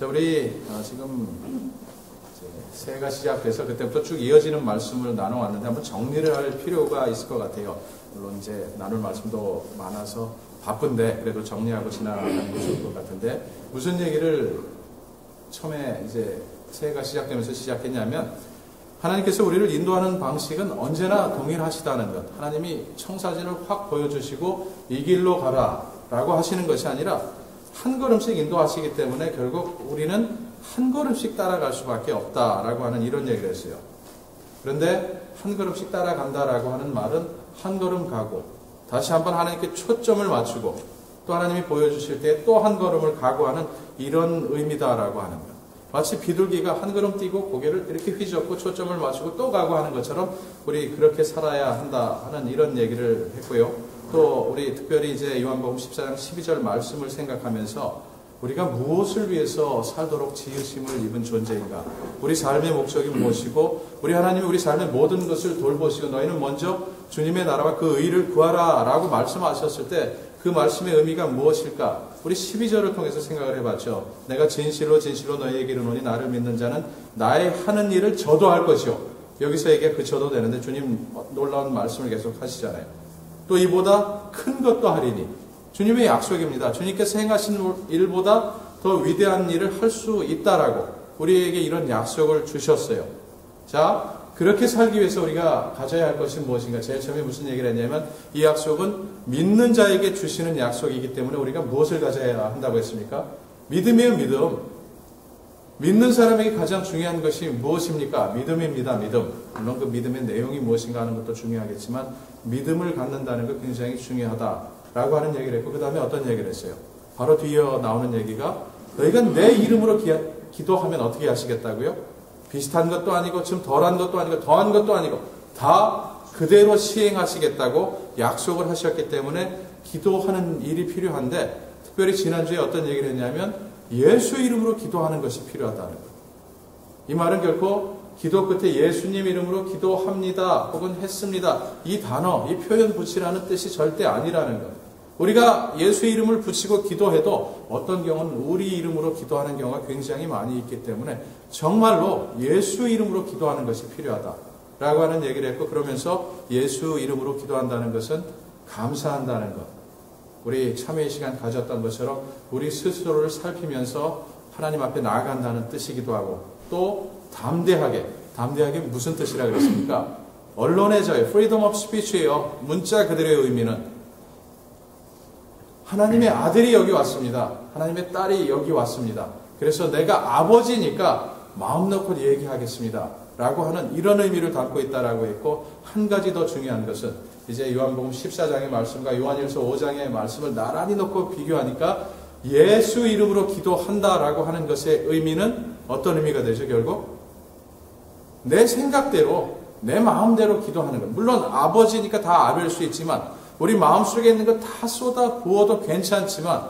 자, 우리 지금 새해가 시작돼서 그때부터 쭉 이어지는 말씀을 나눠왔는데 한번 정리를 할 필요가 있을 것 같아요. 물론 이제 나눌 말씀도 많아서 바쁜데 그래도 정리하고 지나가는 게 좋을 것 같은데, 무슨 얘기를 처음에 이제 새해가 시작되면서 시작했냐면, 하나님께서 우리를 인도하는 방식은 언제나 동일하시다는 것. 하나님이 청사진을 확 보여주시고 이 길로 가라 라고 하시는 것이 아니라 한 걸음씩 인도하시기 때문에 결국 우리는 한 걸음씩 따라갈 수밖에 없다라고 하는 이런 얘기를 했어요. 그런데 한 걸음씩 따라간다라고 하는 말은 한 걸음 가고 다시 한번 하나님께 초점을 맞추고 또 하나님이 보여주실 때 또 한 걸음을 가고 하는 이런 의미다라고 하는 것. 마치 비둘기가 한 걸음 뛰고 고개를 이렇게 휘젓고 초점을 맞추고 또 가고 하는 것처럼 우리 그렇게 살아야 한다 하는 이런 얘기를 했고요. 또 우리 특별히 이제 요한복음 14장 12절 말씀을 생각하면서 우리가 무엇을 위해서 살도록 지으심을 입은 존재인가, 우리 삶의 목적이 무엇이고 우리 하나님이 우리 삶의 모든 것을 돌보시고 너희는 먼저 주님의 나라와 그 의를 구하라 라고 말씀하셨을 때 그 말씀의 의미가 무엇일까? 우리 12절을 통해서 생각을 해봤죠. 내가 진실로 진실로 너희에게 이르노니 나를 믿는 자는 나의 하는 일을 저도 할 것이요. 여기서 얘기가 그쳐도 되는데 주님 놀라운 말씀을 계속 하시잖아요. 또 이보다 큰 것도 하리니, 주님의 약속입니다. 주님께서 행하신 일보다 더 위대한 일을 할 수 있다라고 우리에게 이런 약속을 주셨어요. 자, 그렇게 살기 위해서 우리가 가져야 할 것이 무엇인가? 제일 처음에 무슨 얘기를 했냐면 이 약속은 믿는 자에게 주시는 약속이기 때문에 우리가 무엇을 가져야 한다고 했습니까? 믿음이에요, 믿음. 믿는 사람에게 가장 중요한 것이 무엇입니까? 믿음입니다, 믿음. 물론 그 믿음의 내용이 무엇인가 하는 것도 중요하겠지만 믿음을 갖는다는 것 굉장히 중요하다라고 하는 얘기를 했고, 그 다음에 어떤 얘기를 했어요? 바로 뒤에 나오는 얘기가 너희가 내 이름으로 기도하면 어떻게 하시겠다고요? 비슷한 것도 아니고 좀 덜한 것도 아니고 더한 것도 아니고 다 그대로 시행하시겠다고 약속을 하셨기 때문에 기도하는 일이 필요한데, 특별히 지난주에 어떤 얘기를 했냐면 예수 이름으로 기도하는 것이 필요하다는 거예요. 이 말은 결코 기도 끝에 예수님 이름으로 기도합니다 혹은 했습니다 이 단어, 이 표현 붙이라는 뜻이 절대 아니라는 거예요. 우리가 예수 이름을 붙이고 기도해도 어떤 경우는 우리 이름으로 기도하는 경우가 굉장히 많이 있기 때문에 정말로 예수 이름으로 기도하는 것이 필요하다라고 하는 얘기를 했고, 그러면서 예수 이름으로 기도한다는 것은 감사한다는 것, 우리 참회의 시간 가졌던 것처럼 우리 스스로를 살피면서 하나님 앞에 나아간다는 뜻이기도 하고, 또 담대하게 무슨 뜻이라 그랬습니까? 언론의 자유, freedom of speech예요. 문자 그대로의 의미는 하나님의 아들이 여기 왔습니다. 하나님의 딸이 여기 왔습니다. 그래서 내가 아버지니까 마음 놓고 얘기하겠습니다 라고 하는 이런 의미를 담고 있다라고 했고, 한 가지 더 중요한 것은 이제 요한복음 14장의 말씀과 요한일서 5장의 말씀을 나란히 놓고 비교하니까 예수 이름으로 기도한다라고 하는 것의 의미는 어떤 의미가 되죠? 결국 내 생각대로 내 마음대로 기도하는 것. 물론 아버지니까 다 아벨 수 있지만 우리 마음속에 있는 거 다 쏟아 부어도 괜찮지만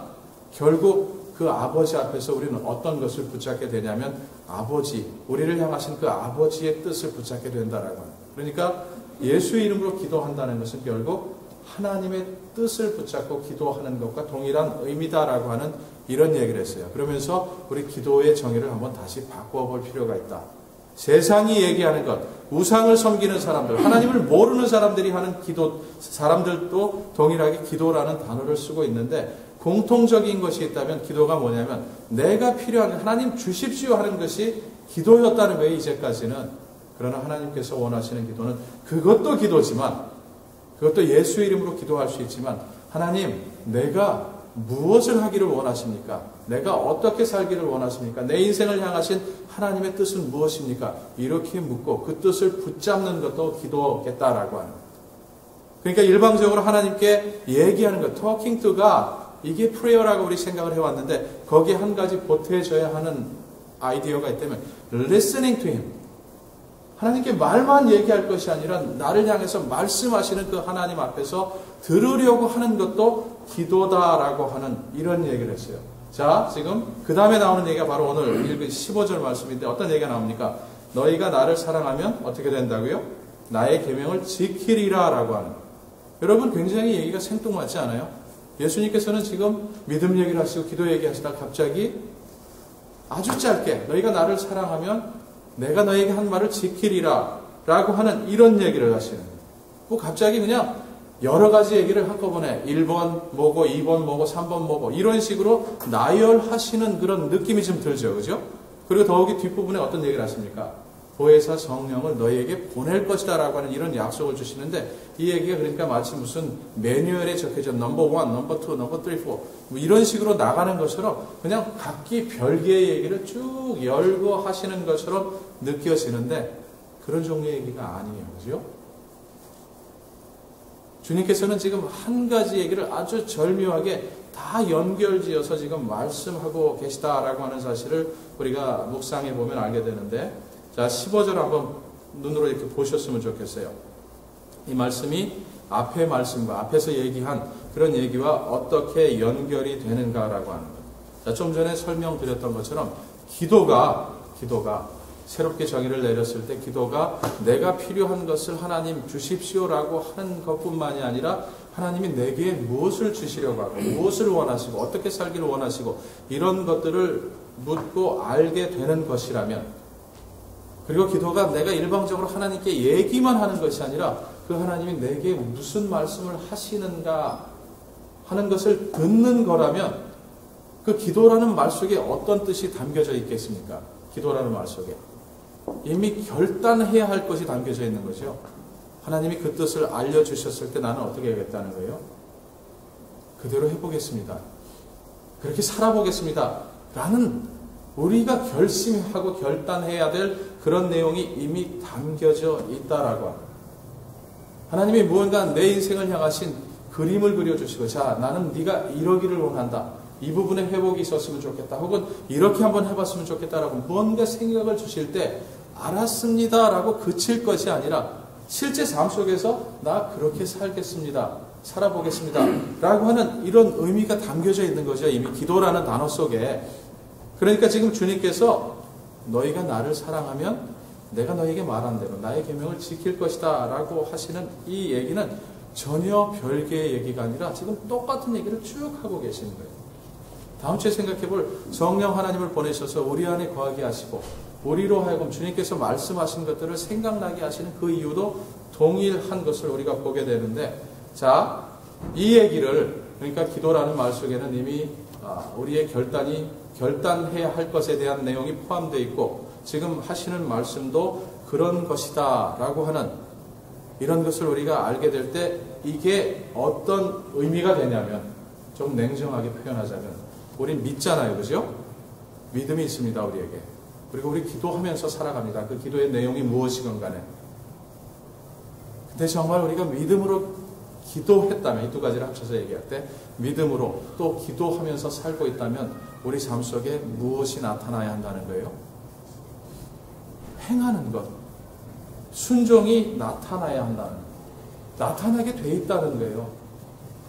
결국 그 아버지 앞에서 우리는 어떤 것을 붙잡게 되냐면 아버지, 우리를 향하신 그 아버지의 뜻을 붙잡게 된다라고 합니다. 그러니까 예수 이름으로 기도한다는 것은 결국 하나님의 뜻을 붙잡고 기도하는 것과 동일한 의미다라고 하는 이런 얘기를 했어요. 그러면서 우리 기도의 정의를 한번 다시 바꾸어 볼 필요가 있다. 세상이 얘기하는 것, 우상을 섬기는 사람들, 하나님을 모르는 사람들이 하는 기도, 사람들도 동일하게 기도라는 단어를 쓰고 있는데 공통적인 것이 있다면 기도가 뭐냐면 내가 필요한 하나님 주십시오 하는 것이 기도였다는 거예요, 이제까지는. 그러나 하나님께서 원하시는 기도는 그것도 기도지만, 그것도 예수 이름으로 기도할 수 있지만, 하나님 내가 무엇을 하기를 원하십니까? 내가 어떻게 살기를 원하십니까? 내 인생을 향하신 하나님의 뜻은 무엇입니까? 이렇게 묻고 그 뜻을 붙잡는 것도 기도겠다라고 하는 거예요. 그러니까 일방적으로 하나님께 얘기하는 것, talking to God, 이게 prayer라고 우리 생각을 해왔는데 거기에 한 가지 보태줘야 하는 아이디어가 있다면 listening to Him, 하나님께 말만 얘기할 것이 아니라 나를 향해서 말씀하시는 그 하나님 앞에서 들으려고 하는 것도 기도다라고 하는 이런 얘기를 했어요. 자, 지금 그 다음에 나오는 얘기가 바로 오늘 읽은 15절 말씀인데 어떤 얘기가 나옵니까? 너희가 나를 사랑하면 어떻게 된다고요? 나의 계명을 지키리라 라고 하는. 여러분 굉장히 얘기가 생뚱맞지 않아요? 예수님께서는 지금 믿음 얘기를 하시고 기도 얘기하시다가 갑자기 아주 짧게 너희가 나를 사랑하면 내가 너에게 한 말을 지키리라 라고 하는 이런 얘기를 하시는 거예요. 뭐 갑자기 그냥 여러 가지 얘기를 한꺼번에 1번 뭐고 2번 뭐고 3번 뭐고 이런 식으로 나열하시는 그런 느낌이 좀 들죠. 그죠? 그리고 더욱이 뒷부분에 어떤 얘기를 하십니까? 보혜사 성령을 너희에게 보낼 것이다 라고 하는 이런 약속을 주시는데 이 얘기가 그러니까 마치 무슨 매뉴얼에 적혀져 넘버 1, 넘버 2, 넘버 3, 4 뭐 이런 식으로 나가는 것처럼 그냥 각기 별개의 얘기를 쭉 열고 하시는 것처럼 느껴지는데 그런 종류의 얘기가 아니에요. 그죠? 주님께서는 지금 한 가지 얘기를 아주 절묘하게 다 연결지어서 지금 말씀하고 계시다라고 하는 사실을 우리가 묵상해 보면 알게 되는데 자 15절 한번 눈으로 이렇게 보셨으면 좋겠어요. 이 말씀이 앞의 말씀과 앞에서 얘기한 그런 얘기와 어떻게 연결이 되는가라고 하는 것. 자, 좀 전에 설명드렸던 것처럼 기도가 새롭게 정의를 내렸을 때 기도가 내가 필요한 것을 하나님 주십시오라고 하는 것뿐만이 아니라 하나님이 내게 무엇을 주시려고 하고 무엇을 원하시고 어떻게 살기를 원하시고 이런 것들을 묻고 알게 되는 것이라면 그리고 기도가 내가 일방적으로 하나님께 얘기만 하는 것이 아니라 그 하나님이 내게 무슨 말씀을 하시는가 하는 것을 듣는 거라면 그 기도라는 말 속에 어떤 뜻이 담겨져 있겠습니까? 기도라는 말 속에 이미 결단해야 할 것이 담겨져 있는 거죠. 하나님이 그 뜻을 알려주셨을 때 나는 어떻게 해야겠다는 거예요? 그대로 해보겠습니다. 그렇게 살아보겠습니다. 라는 우리가 결심하고 결단해야 될 그런 내용이 이미 담겨져 있다라고 합니다. 하나님이 무언가 내 인생을 향하신 그림을 그려주시고 자 나는 네가 이러기를 원한다. 이 부분에 회복이 있었으면 좋겠다. 혹은 이렇게 한번 해봤으면 좋겠다라고 무언가 생각을 주실 때 알았습니다 라고 그칠 것이 아니라 실제 삶 속에서 나 그렇게 살겠습니다. 살아보겠습니다. 라고 하는 이런 의미가 담겨져 있는 거죠. 이미 기도라는 단어 속에. 그러니까 지금 주님께서 너희가 나를 사랑하면 내가 너희에게 말한 대로 나의 계명을 지킬 것이다 라고 하시는 이 얘기는 전혀 별개의 얘기가 아니라 지금 똑같은 얘기를 쭉 하고 계시는 거예요. 다음 주에 생각해 볼 성령 하나님을 보내셔서 우리 안에 거하게 하시고 우리로 하여금 주님께서 말씀하신 것들을 생각나게 하시는 그 이유도 동일한 것을 우리가 보게 되는데 자, 이 얘기를 그러니까 기도라는 말 속에는 이미 우리의 결단해야 할 것에 대한 내용이 포함되어 있고 지금 하시는 말씀도 그런 것이다 라고 하는 이런 것을 우리가 알게 될 때 이게 어떤 의미가 되냐면 좀 냉정하게 표현하자면 우린 믿잖아요. 그죠? 믿음이 있습니다. 우리에게. 그리고 우리 기도하면서 살아갑니다. 그 기도의 내용이 무엇이건 간에. 근데 정말 우리가 믿음으로 기도했다면 이 두 가지를 합쳐서 얘기할 때 믿음으로 또 기도하면서 살고 있다면 우리 삶 속에 무엇이 나타나야 한다는 거예요? 행하는 것. 순종이 나타나야 한다는 것. 나타나게 돼 있다는 거예요.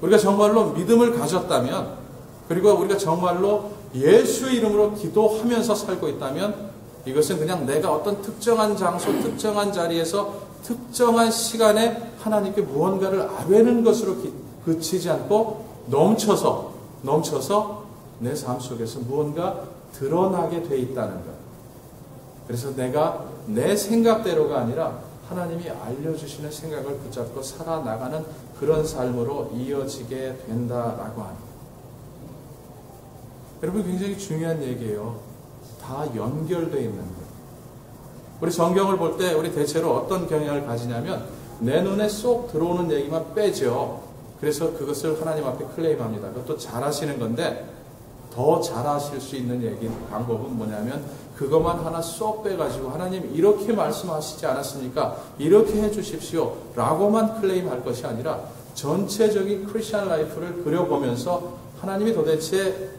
우리가 정말로 믿음을 가졌다면 그리고 우리가 정말로 예수 이름으로 기도하면서 살고 있다면 이것은 그냥 내가 어떤 특정한 장소, 특정한 자리에서 특정한 시간에 하나님께 무언가를 아뢰는 것으로 그치지 않고 넘쳐서 내 삶 속에서 무언가 드러나게 돼 있다는 것. 그래서 내가 내 생각대로가 아니라 하나님이 알려주시는 생각을 붙잡고 살아나가는 그런 삶으로 이어지게 된다라고 합니다. 여러분 굉장히 중요한 얘기예요. 다 연결되어 있는 거예요. 우리 성경을 볼 때 우리 대체로 어떤 경향을 가지냐면 내 눈에 쏙 들어오는 얘기만 빼죠. 그래서 그것을 하나님 앞에 클레임합니다. 그것도 잘하시는 건데 더 잘하실 수 있는 방법은 뭐냐면 그것만 하나 쏙 빼가지고 하나님 이렇게 말씀하시지 않았습니까? 이렇게 해주십시오 라고만 클레임할 것이 아니라 전체적인 크리스천 라이프를 그려보면서 하나님이 도대체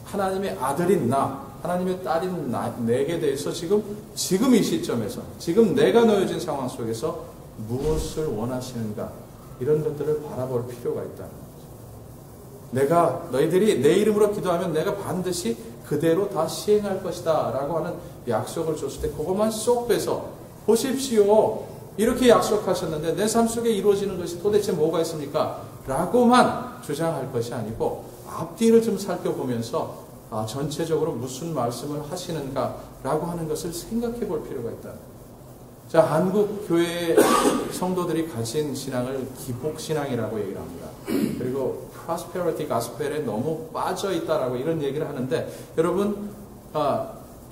하나님의 아들인 나, 하나님의 딸인 내게 대해서 지금 이 시점에서 지금 내가 놓여진 상황 속에서 무엇을 원하시는가 이런 것들을 바라볼 필요가 있다는 거죠. 너희들이 내 이름으로 기도하면 내가 반드시 그대로 다 시행할 것이다 라고 하는 약속을 줬을 때 그것만 쏙 빼서 보십시오. 이렇게 약속하셨는데 내 삶 속에 이루어지는 것이 도대체 뭐가 있습니까? 라고만 주장할 것이 아니고 앞뒤를 좀 살펴보면서 전체적으로 무슨 말씀을 하시는가라고 하는 것을 생각해 볼 필요가 있다. 자, 한국 교회 성도들이 가진 신앙을 기복신앙이라고 얘기를 합니다. 그리고 프로스페리티 가스펠에 너무 빠져 있다라고 이런 얘기를 하는데, 여러분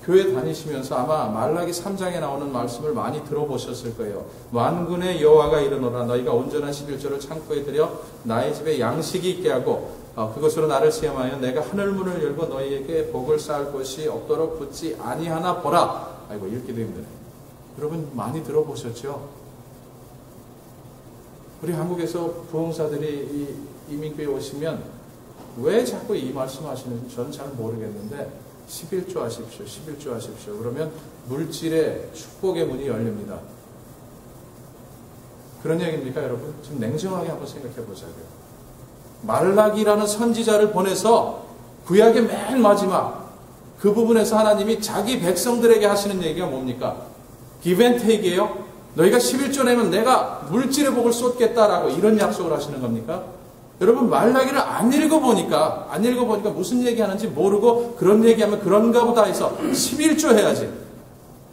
교회 다니시면서 아마 말라기 3장에 나오는 말씀을 많이 들어보셨을 거예요. 만군의 여호와가 이르노라, 너희가 온전한 11조를 창고에 들여 나의 집에 양식이 있게 하고 그것으로 나를 시험하여 내가 하늘문을 열고 너희에게 복을 쌓을 것이 없도록 붙지 아니하나 보라. 아이고, 읽기도 힘드네. 여러분 많이 들어보셨죠? 우리 한국에서 부흥사들이 이민교회 오시면 왜 자꾸 이 말씀 하시는지 저는 잘 모르겠는데, 11조 하십시오, 11조 하십시오. 그러면 물질의 축복의 문이 열립니다. 그런 얘기입니까, 여러분? 좀 냉정하게 한번 생각해 보자고요. 말라기라는 선지자를 보내서 구약의 맨 마지막 그 부분에서 하나님이 자기 백성들에게 하시는 얘기가 뭡니까? give and take이에요. 너희가 11조 내면 내가 물질의 복을 쏟겠다라고 이런 약속을 하시는 겁니까? 여러분, 말라기를 안 읽어보니까 무슨 얘기하는지 모르고 그런 얘기하면 그런가 보다 해서 11조 해야지.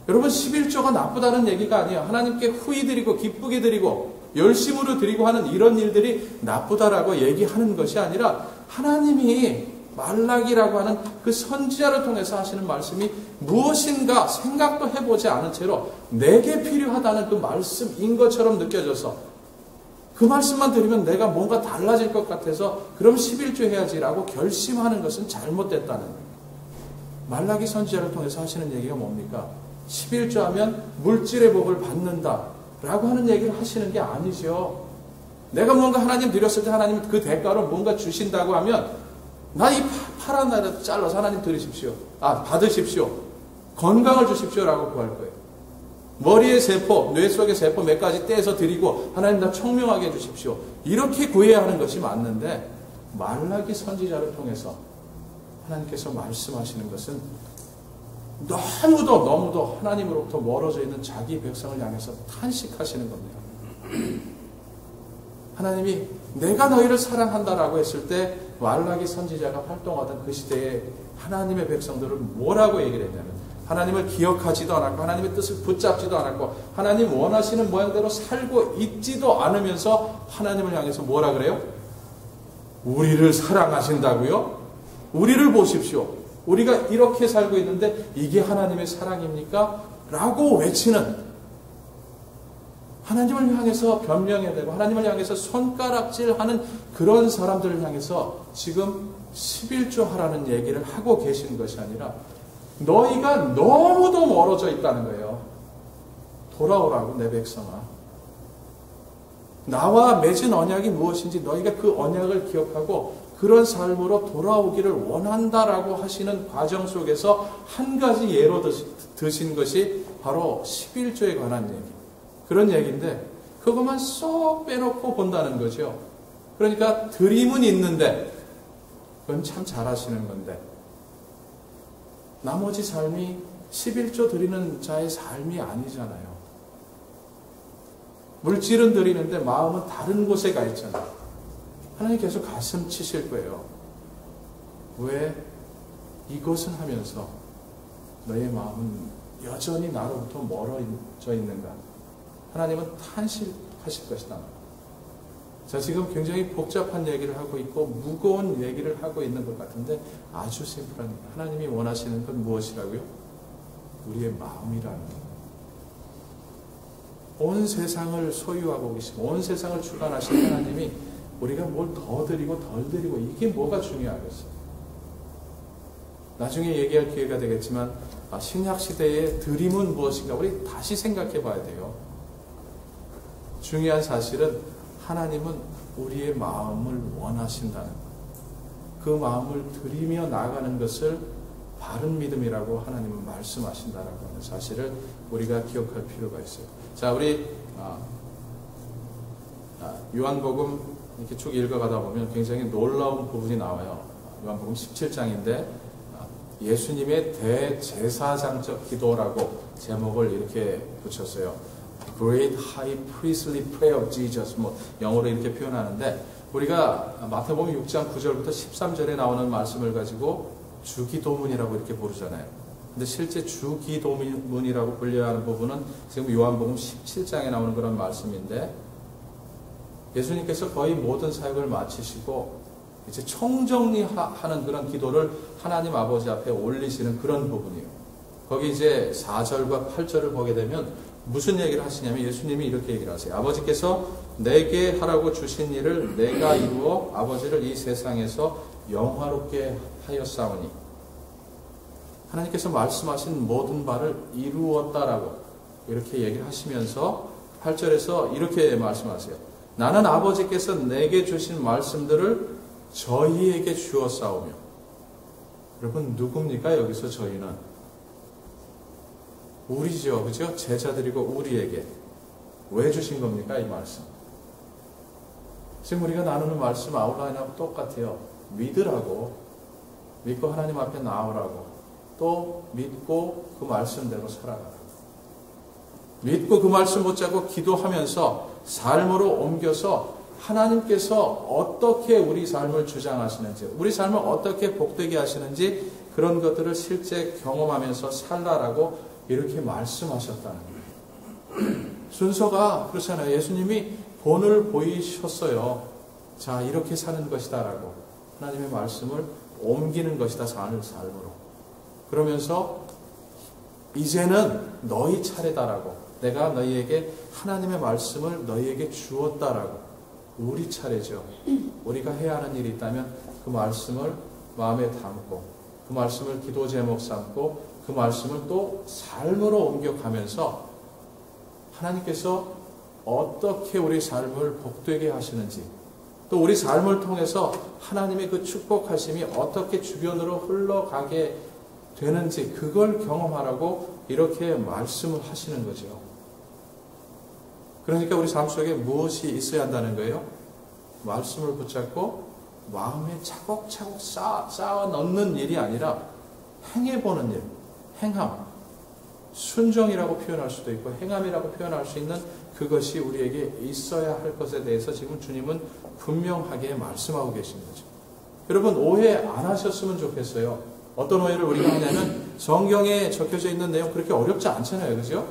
여러분, 11조가 나쁘다는 얘기가 아니에요. 하나님께 후히 드리고 기쁘게 드리고 열심으로 드리고 하는 이런 일들이 나쁘다라고 얘기하는 것이 아니라, 하나님이 말라기라고 하는 그 선지자를 통해서 하시는 말씀이 무엇인가 생각도 해보지 않은 채로 내게 필요하다는 그 말씀인 것처럼 느껴져서 그 말씀만 들으면 내가 뭔가 달라질 것 같아서 그럼 11조 해야지라고 결심하는 것은 잘못됐다는 거예요. 말라기 선지자를 통해서 하시는 얘기가 뭡니까? 11조 하면 물질의 복을 받는다라고 하는 얘기를 하시는 게 아니죠. 내가 뭔가 하나님 드렸을 때 하나님 그 대가로 뭔가 주신다고 하면, 나 이 파란 날을 잘라서 하나님 드리십시오. 받으십시오. 건강을 주십시오라고 구할 거예요. 머리의 세포, 뇌 속의 세포 몇 가지 떼서 드리고 하나님 나 청명하게 해주십시오. 이렇게 구해야 하는 것이 맞는데, 말라기 선지자를 통해서 하나님께서 말씀하시는 것은 너무도 하나님으로부터 멀어져 있는 자기 백성을 향해서 탄식하시는 겁니다. 하나님이 내가 너희를 사랑한다라고 했을 때 말라기 선지자가 활동하던 그 시대에 하나님의 백성들은 뭐라고 얘기를 했냐면, 하나님을 기억하지도 않았고 하나님의 뜻을 붙잡지도 않았고 하나님 원하시는 모양대로 살고 있지도 않으면서 하나님을 향해서 뭐라 그래요? 우리를 사랑하신다고요? 우리를 보십시오. 우리가 이렇게 살고 있는데 이게 하나님의 사랑입니까? 라고 외치는, 하나님을 향해서 변명해야 되고 하나님을 향해서 손가락질하는 그런 사람들을 향해서 지금 11조 하라는 얘기를 하고 계신 것이 아니라, 너희가 너무도 멀어져 있다는 거예요. 돌아오라고, 내 백성아. 나와 맺은 언약이 무엇인지 너희가 그 언약을 기억하고 그런 삶으로 돌아오기를 원한다라고 하시는 과정 속에서 한 가지 예로 드신 것이 바로 11조에 관한 얘기. 그런 얘기인데 그것만 쏙 빼놓고 본다는 거죠. 그러니까 드림은 있는데 그건 참 잘하시는 건데 나머지 삶이 11조 드리는 자의 삶이 아니잖아요. 물질은 드리는데 마음은 다른 곳에 가 있잖아요. 하나님 계속 가슴 치실 거예요. 왜 이것은 하면서 너의 마음은 여전히 나로부터 멀어져 있는가? 하나님은 탄식하실 것이다. 자, 지금 굉장히 복잡한 얘기를 하고 있고 무거운 얘기를 하고 있는 것 같은데 아주 심플한, 하나님이 원하시는 건 무엇이라고요? 우리의 마음이라는 거예요. 온 세상을 소유하고 계시고 온 세상을 주관하신 하나님이 우리가 뭘 더 드리고 덜 드리고 이게 뭐가 중요하겠어요? 나중에 얘기할 기회가 되겠지만 신약시대의 드림은 무엇인가 우리 다시 생각해 봐야 돼요. 중요한 사실은 하나님은 우리의 마음을 원하신다는 것. 그 마음을 드리며 나아가는 것을 바른 믿음이라고 하나님은 말씀하신다라고 하는 사실을 우리가 기억할 필요가 있어요. 자, 우리 요한복음 이렇게 쭉 읽어가다 보면 굉장히 놀라운 부분이 나와요. 요한복음 17장인데 예수님의 대제사장적 기도라고 제목을 이렇게 붙였어요. Great High Priestly Prayer of Jesus, 뭐 영어로 이렇게 표현하는데 우리가 마태복음 6장 9절부터 13절에 나오는 말씀을 가지고 주기도문이라고 이렇게 부르잖아요. 근데 실제 주기도문이라고 불려야 하는 부분은 지금 요한복음 17장에 나오는 그런 말씀인데, 예수님께서 거의 모든 사역을 마치시고 이제 총정리하는 그런 기도를 하나님 아버지 앞에 올리시는 그런 부분이에요. 거기 이제 4절과 8절을 보게 되면 무슨 얘기를 하시냐면, 예수님이 이렇게 얘기를 하세요. 아버지께서 내게 하라고 주신 일을 내가 이루어 아버지를 이 세상에서 영화롭게 하였사오니, 하나님께서 말씀하신 모든 바를 이루었다라고 이렇게 얘기를 하시면서 8절에서 이렇게 말씀하세요. 나는 아버지께서 내게 주신 말씀들을 저희에게 주었사오며. 여러분, 누굽니까? 여기서 저희는 우리죠, 그죠? 제자들이고 우리에게 왜 주신 겁니까? 이 말씀. 지금 우리가 나누는 말씀 아웃라인하고 똑같아요. 믿으라고, 믿고 하나님 앞에 나오라고, 또 믿고 그 말씀대로 살아가라고. 믿고 그 말씀 붙잡고 기도하면서 삶으로 옮겨서 하나님께서 어떻게 우리 삶을 주장하시는지, 우리 삶을 어떻게 복되게 하시는지 그런 것들을 실제 경험하면서 살라라고 이렇게 말씀하셨다는 거예요. 순서가 그렇잖아요. 예수님이 본을 보이셨어요. 자, 이렇게 사는 것이다 라고 하나님의 말씀을 옮기는 것이다, 삶으로. 그러면서 이제는 너희 차례다라고, 내가 너희에게 하나님의 말씀을 너희에게 주었다라고. 우리 차례죠. 우리가 해야 하는 일이 있다면 그 말씀을 마음에 담고, 그 말씀을 기도 제목 삼고, 그 말씀을 또 삶으로 옮겨가면서 하나님께서 어떻게 우리 삶을 복되게 하시는지, 또 우리 삶을 통해서 하나님의 그 축복하심이 어떻게 주변으로 흘러가게 되는지 그걸 경험하라고 이렇게 말씀을 하시는 거죠. 그러니까 우리 삶 속에 무엇이 있어야 한다는 거예요? 말씀을 붙잡고 마음에 차곡차곡 쌓아 넣는 일이 아니라 행해보는 일, 행함, 순종이라고 표현할 수도 있고 행함이라고 표현할 수 있는 그것이 우리에게 있어야 할 것에 대해서 지금 주님은 분명하게 말씀하고 계신 거죠. 여러분, 오해 안 하셨으면 좋겠어요. 어떤 오해를 우리가 하냐면, 성경에 적혀져 있는 내용 그렇게 어렵지 않잖아요. 그죠?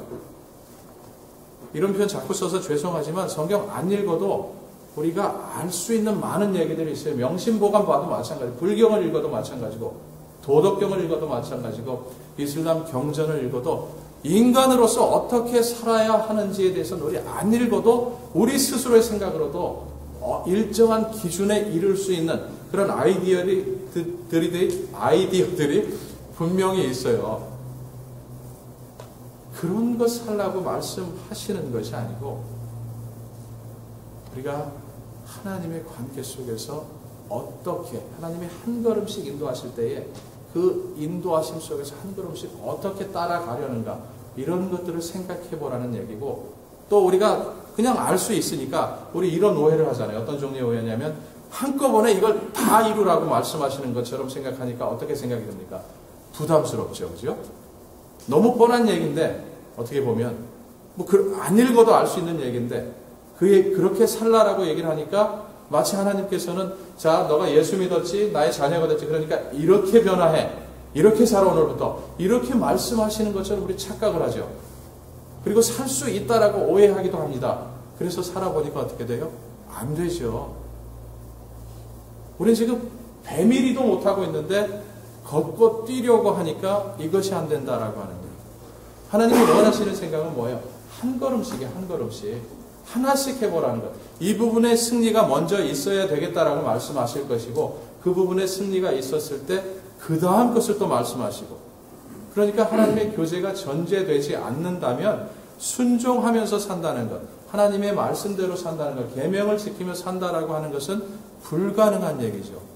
이런 표현 자꾸 써서 죄송하지만 성경 안 읽어도 우리가 알 수 있는 많은 얘기들이 있어요. 명심보감 봐도 마찬가지, 불경을 읽어도 마찬가지고, 도덕경을 읽어도 마찬가지고, 이슬람 경전을 읽어도 인간으로서 어떻게 살아야 하는지에 대해서는 우리 안 읽어도 우리 스스로의 생각으로도 일정한 기준에 이를 수 있는 그런 아이디어들이 분명히 있어요. 그런 것 살라고 말씀하시는 것이 아니고, 우리가 하나님의 관계 속에서 어떻게 하나님이 한 걸음씩 인도하실 때에 그 인도하심 속에서 한 걸음씩 어떻게 따라가려는가, 이런 것들을 생각해 보라는 얘기고, 또 우리가 그냥 알 수 있으니까 우리 이런 오해를 하잖아요. 어떤 종류의 오해냐면, 한꺼번에 이걸 다 이루라고 말씀하시는 것처럼 생각하니까 어떻게 생각이 듭니까? 부담스럽죠. 그죠? 너무 뻔한 얘기인데, 어떻게 보면 안 읽어도 알 수 있는 얘기인데, 그렇게 살라라고 얘기를 하니까 마치 하나님께서는, 자, 너가 예수 믿었지, 나의 자녀가 됐지, 그러니까 이렇게 변화해, 이렇게 살아 오늘부터, 이렇게 말씀하시는 것처럼 우리 착각을 하죠. 그리고 살 수 있다라고 오해하기도 합니다. 그래서 살아보니까 어떻게 돼요? 안 되죠. 우리는 지금 배밀이도 못하고 있는데 걷고 뛰려고 하니까 이것이 안 된다라고 하는 거예요. 하나님이 원하시는 생각은 뭐예요? 한 걸음씩에 한 걸음씩 하나씩 해보라는 것. 이 부분에 승리가 먼저 있어야 되겠다라고 말씀하실 것이고, 그 부분에 승리가 있었을 때 그 다음 것을 또 말씀하시고, 그러니까 하나님의 교제가 전제되지 않는다면 순종하면서 산다는 것, 하나님의 말씀대로 산다는 것, 계명을 지키며 산다라고 하는 것은 불가능한 얘기죠.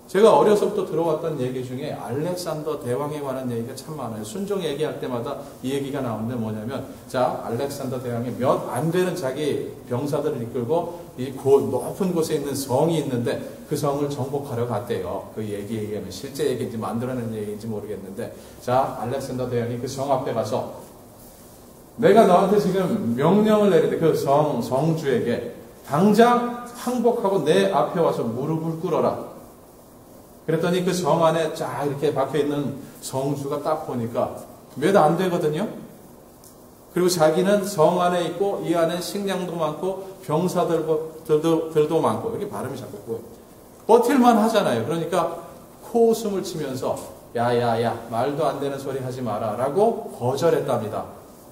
제가 어려서부터 들어왔던 얘기 중에 알렉산더 대왕에 관한 얘기가 참 많아요. 순종 얘기할 때마다 이 얘기가 나오는데 뭐냐면, 자, 알렉산더 대왕이 몇 안 되는 자기 병사들을 이끌고 이 높은 곳에 있는 성이 있는데 그 성을 정복하러 갔대요. 그 얘기에 의하면 실제 얘기인지 만들어낸 얘기인지 모르겠는데, 자, 알렉산더 대왕이 그 성 앞에 가서, 내가 너한테 지금 명령을 내리는데 그 성주에게 당장 항복하고 내 앞에 와서 무릎을 꿇어라. 그랬더니 그 정 안에 쫙 이렇게 박혀있는 성수가 딱 보니까 몇 안 되거든요. 그리고 자기는 정 안에 있고 이 안에 식량도 많고 병사들도 많고 이렇게 발음이 자꾸 보여요. 버틸만 하잖아요. 그러니까 코웃음을 치면서 야야야 말도 안 되는 소리 하지 마라 라고 거절했답니다.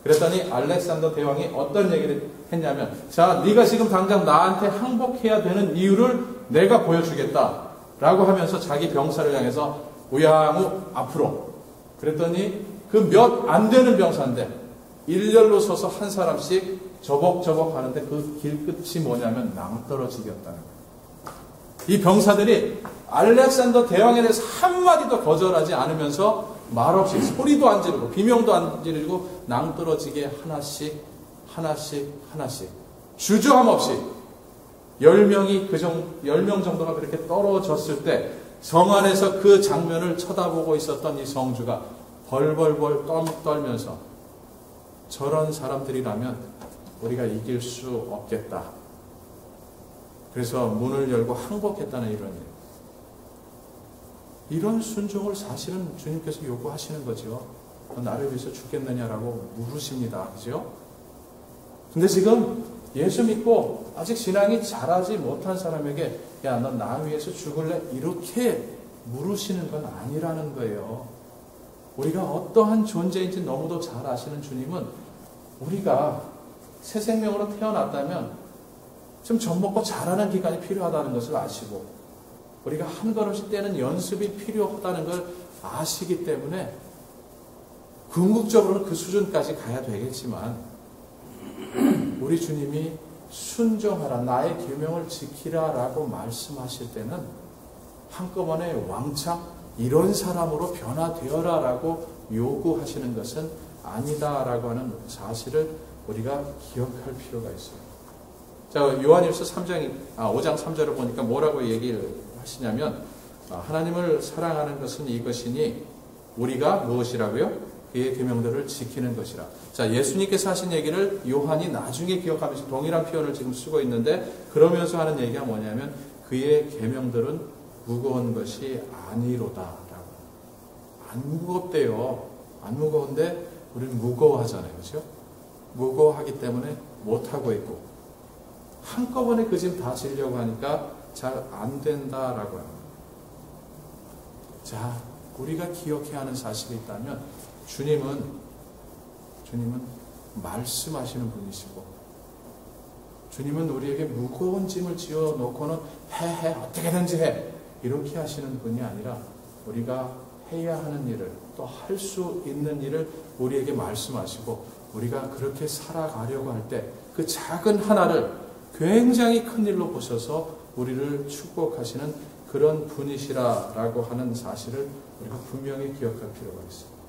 그랬더니 알렉산더 대왕이 어떤 얘기를 했냐면 자 네가 지금 당장 나한테 항복해야 되는 이유를 내가 보여주겠다 라고 하면서 자기 병사를 향해서 우양우 앞으로 그랬더니 그 몇 안 되는 병사인데 일렬로 서서 한 사람씩 저벅저벅 하는데 그 길끝이 뭐냐면 낭떠러지기였다는 거예요. 이 병사들이 알렉산더 대왕에 대해서 한마디도 거절하지 않으면서 말없이 소리도 안 지르고 비명도 안 지르고 낭떠러지게 하나씩 주저함 없이 10명이 10명 정도가 그렇게 떨어졌을 때 성 안에서 그 장면을 쳐다보고 있었던 이 성주가 벌벌벌 떨면서 저런 사람들이라면 우리가 이길 수 없겠다. 그래서 문을 열고 항복했다는 이런 순종을 사실은 주님께서 요구하시는 거죠. 나를 위해서 죽겠느냐라고 물으십니다. 그죠? 근데 지금 예수 믿고 아직 신앙이 자라지 못한 사람에게 야, 너 나 위해서 죽을래? 이렇게 물으시는 건 아니라는 거예요. 우리가 어떠한 존재인지 너무도 잘 아시는 주님은 우리가 새 생명으로 태어났다면 좀 젖먹고 자라는 기간이 필요하다는 것을 아시고 우리가 한 걸음씩 떼는 연습이 필요하다는 걸 아시기 때문에 궁극적으로는 그 수준까지 가야 되겠지만 우리 주님이 순종하라 나의 계명을 지키라 라고 말씀하실 때는 한꺼번에 왕창 이런 사람으로 변화되어라 라고 요구하시는 것은 아니다 라고 하는 사실을 우리가 기억할 필요가 있어요. 자, 요한일서 5장 3절을 보니까 뭐라고 얘기를 하시냐면 하나님을 사랑하는 것은 이것이니 우리가 무엇이라고요? 그의 계명들을 지키는 것이라. 자, 예수님께서 하신 얘기를 요한이 나중에 기억하면서 동일한 표현을 지금 쓰고 있는데 그러면서 하는 얘기가 뭐냐면 그의 계명들은 무거운 것이 아니로다 라고. 안 무겁대요. 안 무거운데 우리는 무거워하잖아요. 그렇죠? 무거워하기 때문에 못하고 있고 한꺼번에 그 짐 다 지려고 하니까 잘 안 된다라고 합니다. 자, 우리가 기억해야 하는 사실이 있다면 주님은 말씀하시는 분이시고 주님은 우리에게 무거운 짐을 지어 놓고는 해 어떻게든지 해 이렇게 하시는 분이 아니라 우리가 해야 하는 일을 또 할 수 있는 일을 우리에게 말씀하시고 우리가 그렇게 살아가려고 할 때 그 작은 하나를 굉장히 큰 일로 보셔서 우리를 축복하시는 그런 분이시라라고 하는 사실을 우리가 분명히 기억할 필요가 있습니다.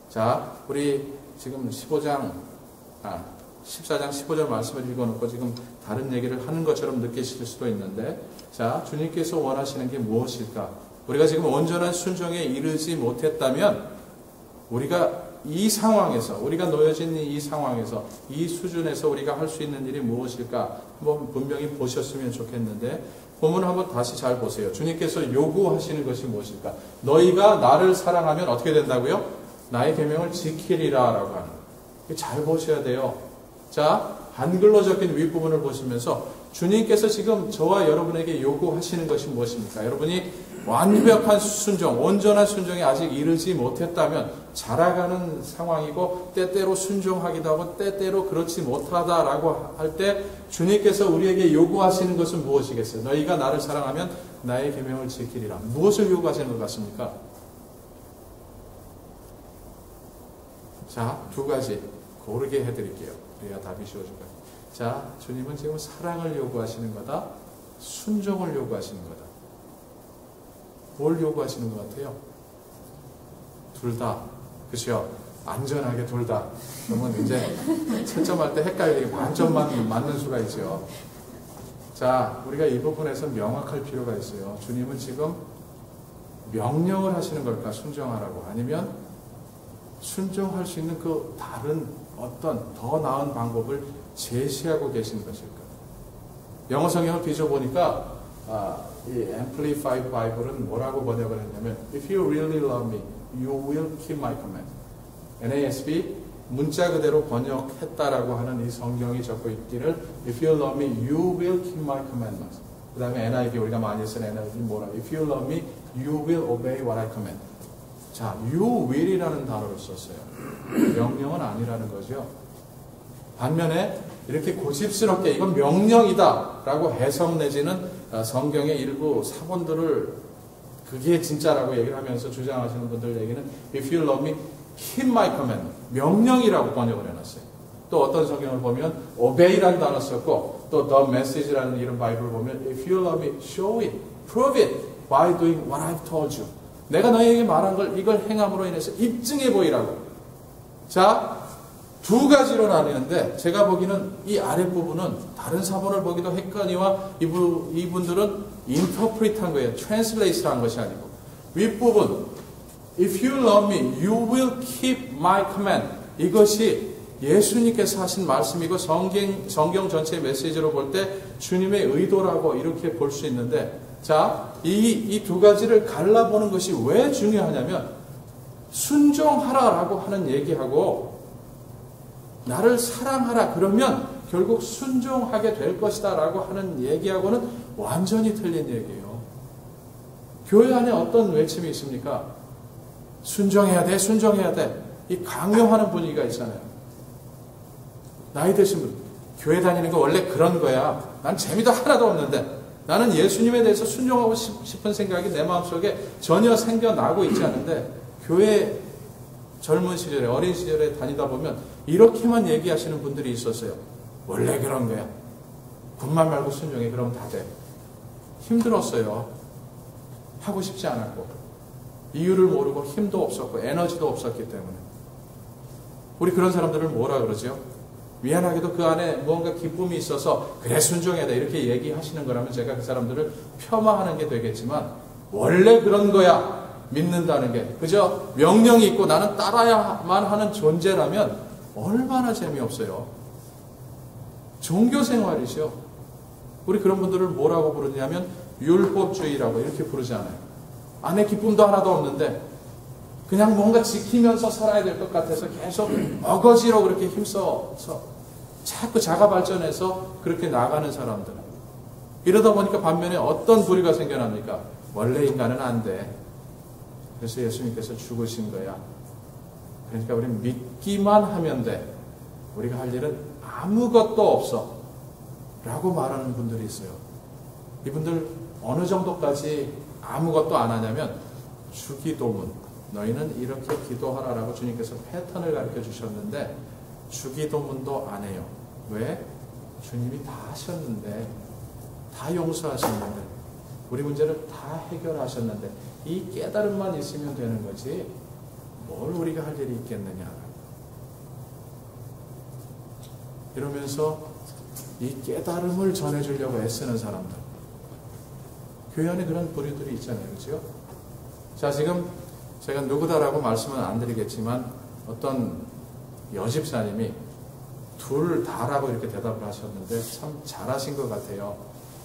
자, 우리 지금 14장 15절 말씀을 읽어놓고 지금 다른 얘기를 하는 것처럼 느끼실 수도 있는데 자, 주님께서 원하시는 게 무엇일까? 우리가 지금 온전한 순종에 이르지 못했다면 우리가 이 상황에서 우리가 놓여진 이 상황에서 이 수준에서 우리가 할 수 있는 일이 무엇일까? 한번 분명히 보셨으면 좋겠는데 본문 한번 다시 잘 보세요. 주님께서 요구하시는 것이 무엇일까? 너희가 나를 사랑하면 어떻게 된다고요? 나의 계명을 지키리라 라고 하는 거예요. 잘 보셔야 돼요. 자, 한글로 적힌 윗부분을 보시면서 주님께서 지금 저와 여러분에게 요구하시는 것이 무엇입니까? 여러분이 완벽한 순종, 온전한 순종에 아직 이르지 못했다면 자라가는 상황이고 때때로 순종하기도 하고 때때로 그렇지 못하다라고 할 때 주님께서 우리에게 요구하시는 것은 무엇이겠어요? 너희가 나를 사랑하면 나의 계명을 지키리라. 무엇을 요구하시는 것 같습니까? 자, 두 가지 고르게 해드릴게요. 그래야 답이 쉬워질 거예요. 자, 주님은 지금 사랑을 요구하시는 거다, 순종을 요구하시는 거다. 뭘 요구하시는 것 같아요? 둘 다. 그렇죠? 안전하게 둘 다. 그러면 이제 채점할 때 헷갈리게 반점만 맞는 수가 있죠. 자, 우리가 이 부분에서 명확할 필요가 있어요. 주님은 지금 명령을 하시는 걸까? 순종하라고. 아니면 순종할 수 있는 그 다른 어떤 더 나은 방법을 제시하고 계시는 것일까? 영어 성경을 뒤져보니까 이 Amplified Bible은 뭐라고 번역을 했냐면 If you really love me, you will keep my command. NASB 문자 그대로 번역했다라고 하는 이 성경이 적고 있기를 If you love me, you will keep my commandments. 그 다음에 NIV 우리가 많이 쓰는 NIV 뭐라? If you love me, you will obey what I command. 자, you will이라는 단어를 썼어요. 명령은 아니라는 거죠. 반면에 이렇게 고집스럽게 이건 명령이다 라고 해석 내지는 성경의 일부 사본들을 그게 진짜라고 얘기를 하면서 주장하시는 분들 얘기는 If you love me, keep my command. 명령이라고 번역을 해놨어요. 또 어떤 성경을 보면 obey라는 단어 썼고 또 the message라는 이런 바이블을 보면 If you love me, show it, prove it by doing what I've told you. 내가 너에게 말한 걸 이걸 행함으로 인해서 입증해 보이라고. 자, 두 가지로 나뉘는데 제가 보기에는 이 아랫부분은 다른 사본을 보기도 했거니와 이분들은 interpret한 거예요. translate한 것이 아니고 윗부분 If you love me, you will keep my command. 이것이 예수님께서 하신 말씀이고 성경 전체의 메시지로 볼 때 주님의 의도라고 이렇게 볼 수 있는데 자, 이 두 가지를 갈라보는 것이 왜 중요하냐면 순종하라라고 하는 얘기하고 나를 사랑하라 그러면 결국 순종하게 될 것이다 라고 하는 얘기하고는 완전히 틀린 얘기예요. 교회 안에 어떤 외침이 있습니까? 순종해야 돼, 순종해야 돼. 이 강요하는 분위기가 있잖아요. 나이 드신 분, 교회 다니는 거 원래 그런 거야. 난 재미도 하나도 없는데 나는 예수님에 대해서 순종하고 싶은 생각이 내 마음속에 전혀 생겨나고 있지 않은데 교회 젊은 시절에 어린 시절에 다니다 보면 이렇게만 얘기하시는 분들이 있었어요. 원래 그런 거야. 군말 말고 순종해. 그러면 다 돼. 힘들었어요. 하고 싶지 않았고 이유를 모르고 힘도 없었고 에너지도 없었기 때문에 우리 그런 사람들을 뭐라 그러죠? 미안하게도 그 안에 무언가 기쁨이 있어서 그래 순종해야 돼 이렇게 얘기하시는 거라면 제가 그 사람들을 폄하하는 게 되겠지만 원래 그런 거야 믿는다는 게 그저 명령이 있고 나는 따라야만 하는 존재라면 얼마나 재미없어요. 종교생활이죠. 우리 그런 분들을 뭐라고 부르냐면 율법주의라고 이렇게 부르지 않아요. 안에 기쁨도 하나도 없는데 그냥 뭔가 지키면서 살아야 될 것 같아서 계속 어거지로 그렇게 힘써서 자꾸 자가 발전해서 그렇게 나가는 사람들. 이러다 보니까 반면에 어떤 부류가 생겨납니까? 원래 인간은 안 돼. 그래서 예수님께서 죽으신 거야. 그러니까 우리 믿기만 하면 돼. 우리가 할 일은 아무것도 없어. 라고 말하는 분들이 있어요. 이분들 어느 정도까지 아무것도 안 하냐면 주기도문. 너희는 이렇게 기도하라라고 주님께서 패턴을 가르쳐 주셨는데 주기도문도 안 해요. 왜? 주님이 다 하셨는데 다 용서하셨는데 우리 문제를 다 해결하셨는데 이 깨달음만 있으면 되는 거지 뭘 우리가 할 일이 있겠느냐. 이러면서 이 깨달음을 전해주려고 애쓰는 사람들. 교회 안에 그런 부류들이 있잖아요. 그렇죠? 자, 지금 제가 누구다라고 말씀은 안 드리겠지만 어떤 여집사님이 둘 다라고 이렇게 대답을 하셨는데 참 잘하신 것 같아요.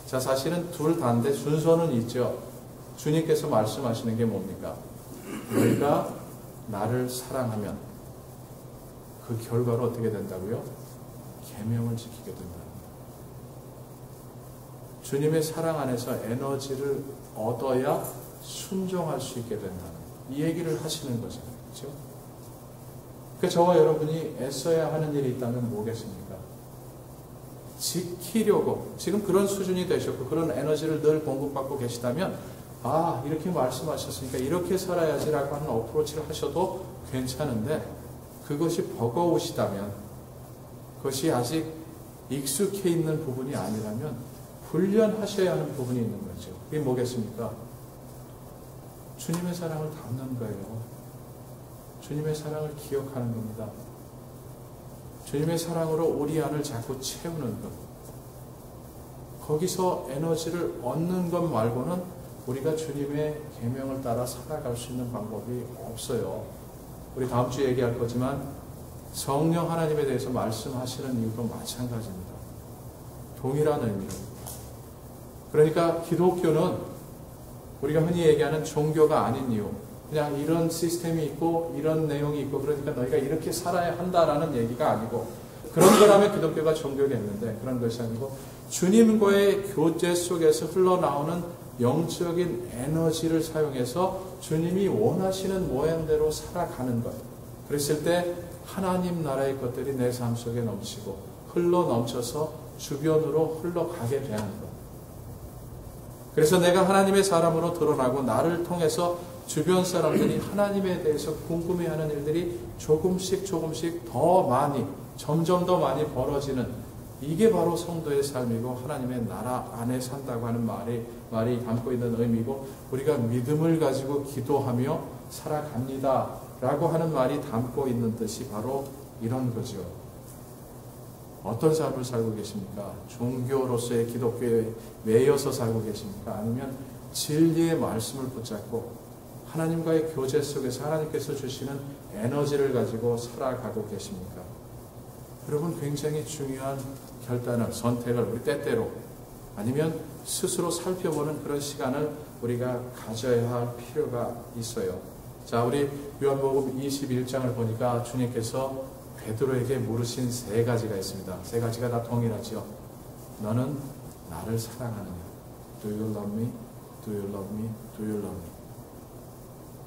자, 사실은 둘 다인데 순서는 있죠. 주님께서 말씀하시는 게 뭡니까? 너희가 나를 사랑하면 그 결과로 어떻게 된다고요? 계명을 지키게 된다. 주님의 사랑 안에서 에너지를 얻어야 순종할 수 있게 된다는 이 얘기를 하시는 거잖아요. 그렇죠? 그러니까 저와 여러분이 애써야 하는 일이 있다면 뭐겠습니까? 지키려고 지금 그런 수준이 되셨고 그런 에너지를 늘 공급받고 계시다면 아 이렇게 말씀하셨으니까 이렇게 살아야지라고 하는 어프로치를 하셔도 괜찮은데 그것이 버거우시다면 그것이 아직 익숙해 있는 부분이 아니라면 훈련하셔야 하는 부분이 있는 거죠. 그게 뭐겠습니까? 주님의 사랑을 담는 거예요. 주님의 사랑을 기억하는 겁니다. 주님의 사랑으로 우리 안을 자꾸 채우는 것. 거기서 에너지를 얻는 것 말고는 우리가 주님의 계명을 따라 살아갈 수 있는 방법이 없어요. 우리 다음 주에 얘기할 거지만 성령 하나님에 대해서 말씀하시는 이유도 마찬가지입니다. 동일한 의미로. 그러니까 기독교는 우리가 흔히 얘기하는 종교가 아닌 이유, 그냥 이런 시스템이 있고 이런 내용이 있고 그러니까 너희가 이렇게 살아야 한다라는 얘기가 아니고, 그런 거라면 기독교가 종교겠는데 그런 것이 아니고 주님과의 교제 속에서 흘러나오는 영적인 에너지를 사용해서 주님이 원하시는 모양대로 살아가는 것. 그랬을 때 하나님 나라의 것들이 내 삶 속에 넘치고 흘러 넘쳐서 주변으로 흘러가게 되는 것. 그래서 내가 하나님의 사람으로 드러나고 나를 통해서 주변 사람들이 하나님에 대해서 궁금해하는 일들이 조금씩 더 많이, 점점 더 많이 벌어지는, 이게 바로 성도의 삶이고 하나님의 나라 안에 산다고 하는 말이 담고 있는 의미고, 우리가 믿음을 가지고 기도하며 살아갑니다 라고 하는 말이 담고 있는 뜻이 바로 이런 거죠. 어떤 삶을 살고 계십니까? 종교로서의 기독교에 매여서 살고 계십니까? 아니면 진리의 말씀을 붙잡고 하나님과의 교제 속에서 하나님께서 주시는 에너지를 가지고 살아가고 계십니까? 여러분, 굉장히 중요한 결단을, 선택을 우리 때때로, 아니면 스스로 살펴보는 그런 시간을 우리가 가져야 할 필요가 있어요. 자, 우리 요한복음 21장을 보니까 주님께서 베드로에게 물으신 세 가지가 있습니다. 세 가지가 다 동일하죠. 너는 나를 사랑하느냐? Do you love me? Do you love me? Do you love me?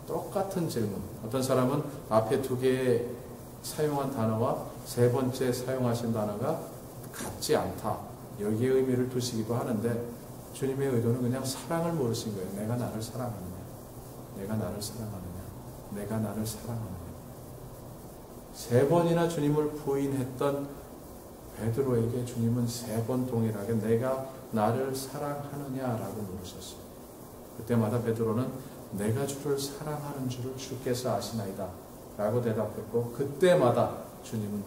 똑같은 질문. 어떤 사람은 앞에 두 개의 사용한 단어와 세 번째 사용하신 단어가 같지 않다, 여기에 의미를 두시기도 하는데, 주님의 의도는 그냥 사랑을 물으신 거예요. 내가 나를 사랑하느냐? 내가 나를 사랑하느냐? 내가 나를 사랑하느냐? 세 번이나 주님을 부인했던 베드로에게 주님은 세 번 동일하게 내가 나를 사랑하느냐라고 물으셨어요. 그때마다 베드로는 내가 주를 사랑하는 줄을 주께서 아시나이다 라고 대답했고, 그때마다 주님은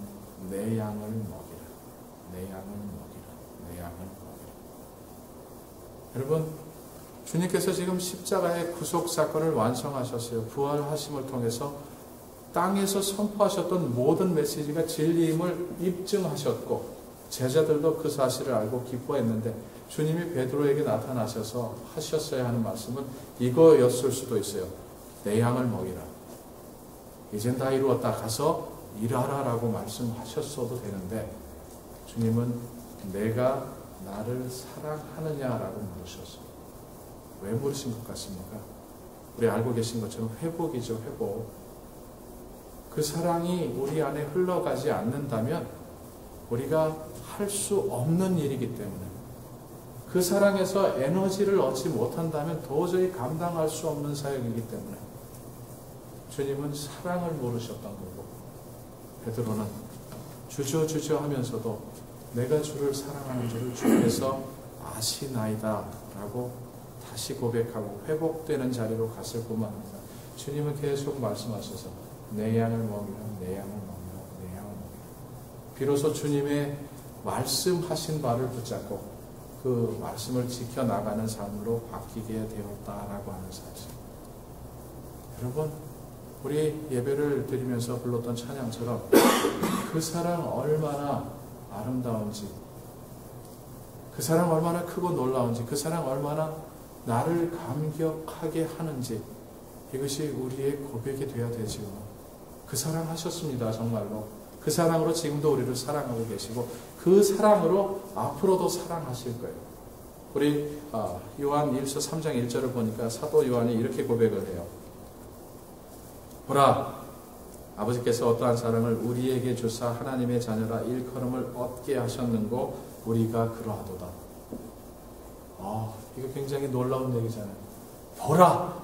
내 양을 먹이라, 내 양을 먹이라, 내 양을 먹이라. 여러분, 주님께서 지금 십자가의 구속사건을 완성하셨어요. 부활하심을 통해서 땅에서 선포하셨던 모든 메시지가 진리임을 입증하셨고, 제자들도 그 사실을 알고 기뻐했는데, 주님이 베드로에게 나타나셔서 하셨어야 하는 말씀은 이거였을 수도 있어요. 내 양을 먹이라. 이젠 다 이루었다. 가서 일하라 라고 말씀하셨어도 되는데, 주님은 내가 나를 사랑하느냐라고 물으셨어요. 왜 물으신 것 같습니까? 우리 알고 계신 것처럼 회복이죠, 회복. 그 사랑이 우리 안에 흘러가지 않는다면 우리가 할 수 없는 일이기 때문에, 그 사랑에서 에너지를 얻지 못한다면 도저히 감당할 수 없는 사역이기 때문에 주님은 사랑을 물으셨던 거고, 베드로는 주저 하면서도 내가 주를 사랑하는 줄을 주께서 아시나이다 라고 다시 고백하고 회복되는 자리로 갔을 뿐만 아니라 주님은 계속 말씀하셔서 내 양을 먹이라, 내 양을 먹이라, 내 양을 먹이라. 비로소 주님의 말씀하신 바를 붙잡고 그 말씀을 지켜나가는 삶으로 바뀌게 되었다라고 하는 사실. 여러분, 우리 예배를 드리면서 불렀던 찬양처럼 그 사랑 얼마나 아름다운지, 그 사랑 얼마나 크고 놀라운지, 그 사랑 얼마나 나를 감격하게 하는지, 이것이 우리의 고백이 되어야 되지요. 그 사랑 하셨습니다. 정말로. 그 사랑으로 지금도 우리를 사랑하고 계시고 그 사랑으로 앞으로도 사랑하실 거예요. 우리 요한 1서 3장 1절을 보니까 사도 요한이 이렇게 고백을 해요. 보라, 아버지께서 어떠한 사랑을 우리에게 주사 하나님의 자녀라 일컬음을 얻게 하셨는고 우리가 그러하도다. 이거 굉장히 놀라운 얘기잖아요. 보라!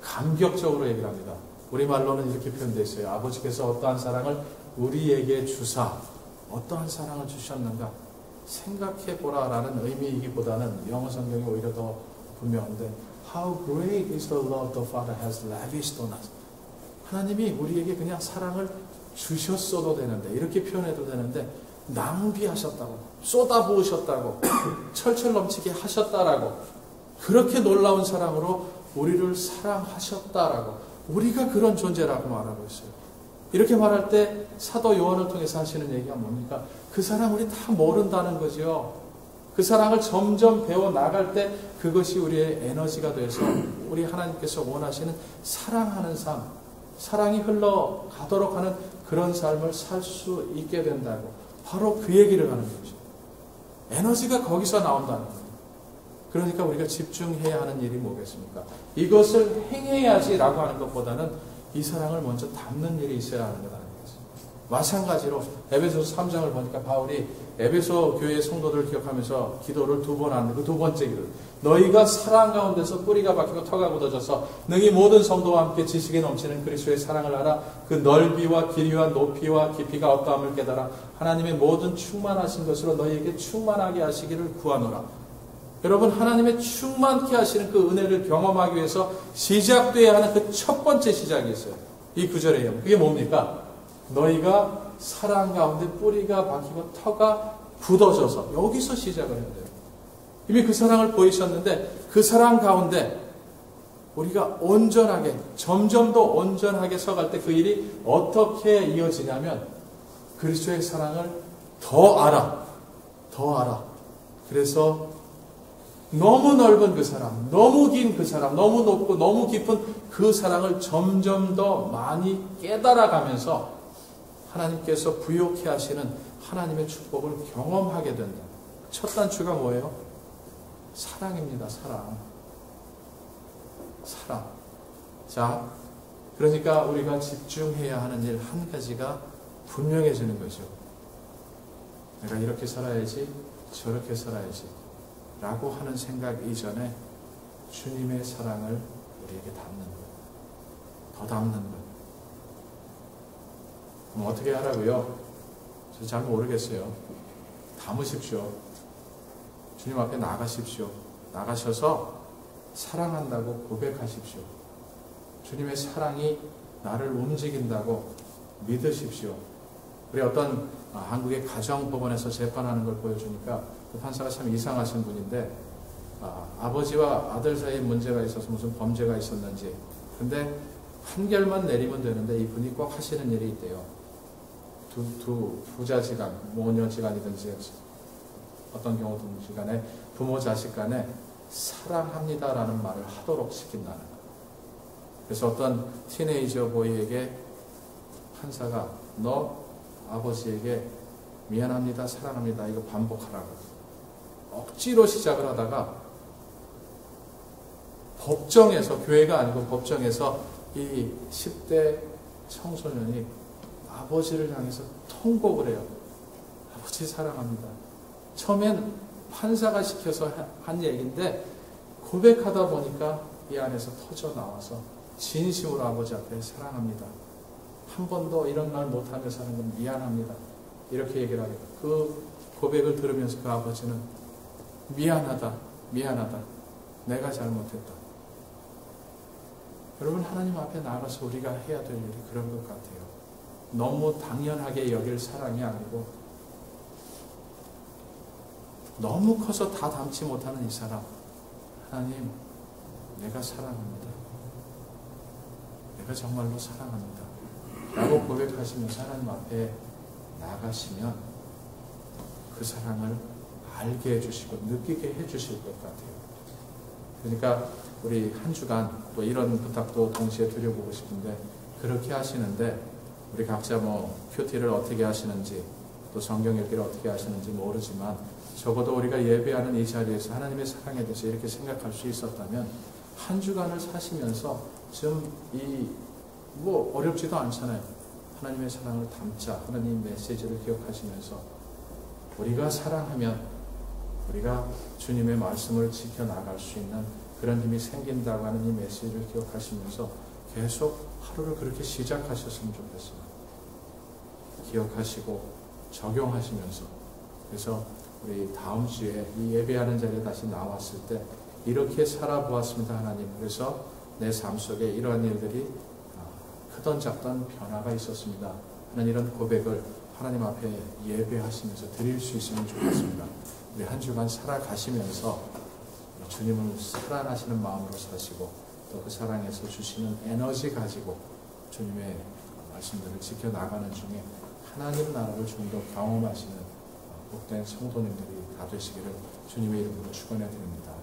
감격적으로 얘기를 합니다. 우리말로는 이렇게 표현되어 있어요. 아버지께서 어떠한 사랑을 우리에게 주사, 어떠한 사랑을 주셨는가 생각해보라 라는 의미이기보다는 영어 성경이 오히려 더 분명한데 How great is the love the Father has lavished on us. 하나님이 우리에게 그냥 사랑을 주셨어도 되는데, 이렇게 표현해도 되는데 낭비하셨다고, 쏟아부으셨다고, 철철 넘치게 하셨다라고, 그렇게 놀라운 사랑으로 우리를 사랑하셨다라고, 우리가 그런 존재라고 말하고 있어요. 이렇게 말할 때 사도 요한을 통해서 하시는 얘기가 뭡니까? 그 사랑 우리 다 모른다는 거죠. 그 사랑을 점점 배워 나갈 때 그것이 우리의 에너지가 돼서 우리 하나님께서 원하시는 사랑하는 삶, 사랑이 흘러가도록 하는 그런 삶을 살 수 있게 된다고 바로 그 얘기를 하는 거죠. 에너지가 거기서 나온다는 거예요. 그러니까 우리가 집중해야 하는 일이 뭐겠습니까? 이것을 행해야지라고 하는 것보다는 이 사랑을 먼저 담는 일이 있어야 하는 것 아니겠습니까? 마찬가지로 에베소서 3장을 보니까 바울이 에베소 교회의 성도들을 기억하면서 기도를 2번 하는데 그 2번째 기도, 너희가 사랑 가운데서 뿌리가 박히고 터가 굳어져서 능히 모든 성도와 함께 지식에 넘치는 그리스도의 사랑을 알아 그 넓이와 길이와 높이와 깊이가 어떠함을 깨달아 하나님의 모든 충만하신 것으로 너희에게 충만하게 하시기를 구하노라. 여러분, 하나님의 충만케 하시는 그 은혜를 경험하기 위해서 시작돼야 하는 그 첫 번째 시작이 있어요. 이 구절에 그게 뭡니까? 너희가 사랑 가운데 뿌리가 박히고 터가 굳어져서 여기서 시작을 해야 돼요. 이미 그 사랑을 보이셨는데 그 사랑 가운데 우리가 온전하게 점점 더 온전하게 서갈 때 그 일이 어떻게 이어지냐면 그리스도의 사랑을 더 알아. 그래서 너무 넓은 그 사랑, 너무 긴 그 사랑, 너무 높고 너무 깊은 그 사랑을 점점 더 많이 깨달아가면서 하나님께서 부욕해 하시는 하나님의 축복을 경험하게 된다. 첫 단추가 뭐예요? 사랑입니다. 사랑. 자, 그러니까 우리가 집중해야 하는 일 한 가지가 분명해지는 거죠. 내가 이렇게 살아야지, 저렇게 살아야지 라고 하는 생각 이전에 주님의 사랑을 우리에게 담는 것, 더 담는 것. 그럼 어떻게 하라고요? 저 잘 모르겠어요. 담으십시오. 주님 앞에 나가십시오. 나가셔서 사랑한다고 고백하십시오. 주님의 사랑이 나를 움직인다고 믿으십시오. 우리 어떤 한국의 가정법원에서 재판하는 걸 보여주니까 그 판사가 참 이상하신 분인데 아버지와 아들 사이에 문제가 있어서 무슨 범죄가 있었는지 근데 판결만 내리면 되는데 이분이 꼭 하시는 일이 있대요. 부자지간, 모녀지간이든지 어떤 경우든지 간에 부모 자식 간에 사랑합니다라는 말을 하도록 시킨다는 거예요. 그래서 어떤 티네이저 보이에게 판사가 너 아버지에게 미안합니다, 사랑합니다 이거 반복하라고 억지로 시작을 하다가 법정에서, 교회가 아니고 법정에서 이 10대 청소년이 아버지를 향해서 통곡을 해요. 아버지 사랑합니다. 처음엔 판사가 시켜서 한 얘기인데 고백하다 보니까 이 안에서 터져 나와서 진심으로 아버지 앞에 사랑합니다. 한 번도 이런 말 못하며 사는 건 미안합니다. 이렇게 얘기를 하니까 그 고백을 들으면서 그 아버지는 미안하다. 내가 잘못했다. 여러분, 하나님 앞에 나가서 우리가 해야 될 일이 그런 것 같아요. 너무 당연하게 여길 사랑이 아니고 너무 커서 다 담지 못하는 이 사랑. 하나님, 내가 사랑합니다. 내가 정말로 사랑합니다. 라고 고백하시면서 하나님 앞에 나가시면 그 사랑을 알게 해주시고 느끼게 해주실 것 같아요. 그러니까 우리 한 주간 또 이런 부탁도 동시에 드려보고 싶은데 그렇게 하시는데 우리 각자 큐티를 어떻게 하시는지 또 성경 읽기를 어떻게 하시는지 모르지만 적어도 우리가 예배하는 이 자리에서 하나님의 사랑에 대해서 이렇게 생각할 수 있었다면 한 주간을 사시면서 좀 어렵지도 않잖아요. 하나님의 사랑을 담자. 하나님 메시지를 기억하시면서 우리가 사랑하면 우리가 주님의 말씀을 지켜나갈 수 있는 그런 힘이 생긴다고 하는 이 메시지를 기억하시면서 계속 하루를 그렇게 시작하셨으면 좋겠습니다. 기억하시고 적용하시면서 그래서 우리 다음 주에 이 예배하는 자리에 다시 나왔을 때 이렇게 살아보았습니다. 하나님. 그래서 내 삶 속에 이러한 일들이 크던 작던 변화가 있었습니다. 하는 이런 고백을 하나님 앞에 예배하시면서 드릴 수 있으면 좋겠습니다. 우리 한 주간 살아가시면서 주님을 사랑하시는 마음으로 사시고 또 그 사랑에서 주시는 에너지 가지고 주님의 말씀들을 지켜나가는 중에 하나님 나라를 좀 더 경험하시는 복된 성도님들이 다 되시기를 주님의 이름으로 축원해 드립니다.